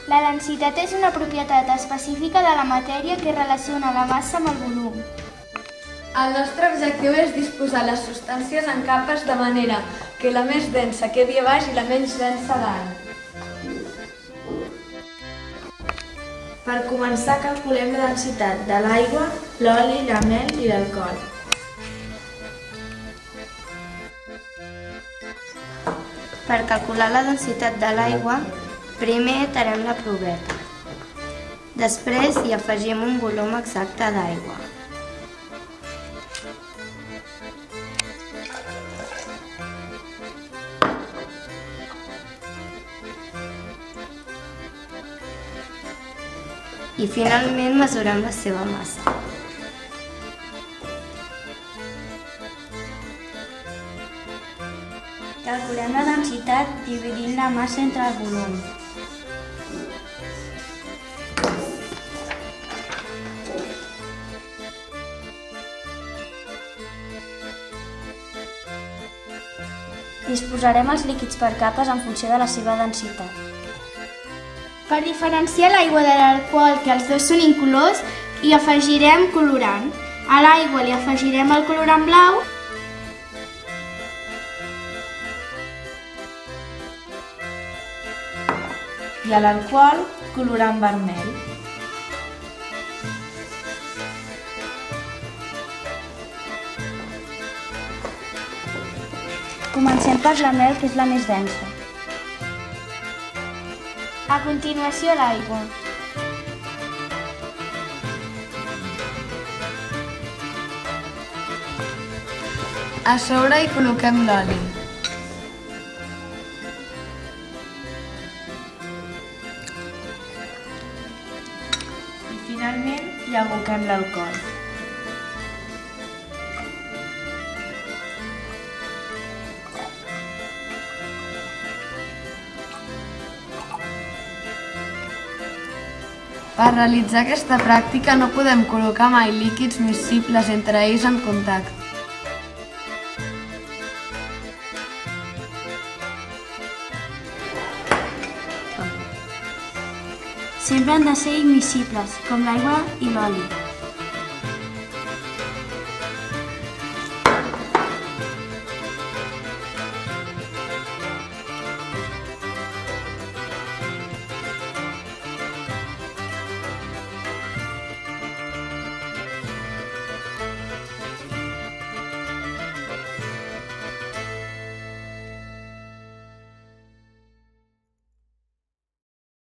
La densitat és una propietat específica de la matèria que relaciona la massa amb el volum. El nostre objectiu és disposar les substàncies en capes de manera que la més densa quedi a baix i la menys densa a dalt. Per començar, calculem la densitat de l'aigua, l'oli, la mel i l'alcohol. Per calcular la densitat de l'aigua, primer tarem la proveta. Després hi afegim un volum exacte d'aigua. I finalment mesurem la seva massa. Calculem la densitat dividint la massa entre el volum. Disposarem els líquids per capes en funció de la seva densitat. Per diferenciar l'aigua de l'alcohol, que els dos són incolors, hi afegirem colorant. A l'aigua li afegirem el colorant blau i a l'alcohol, colorant vermell. Comencem per la mel, que és la més densa. A continuació, l'aigua. A sobre hi col·loquem l'oli. I finalment hi aboquem l'alcohol. Per realitzar aquesta pràctica no podem col·locar mai líquids miscibles entre ells en contacte. Sempre han de ser immiscibles, com l'aigua i l'oli.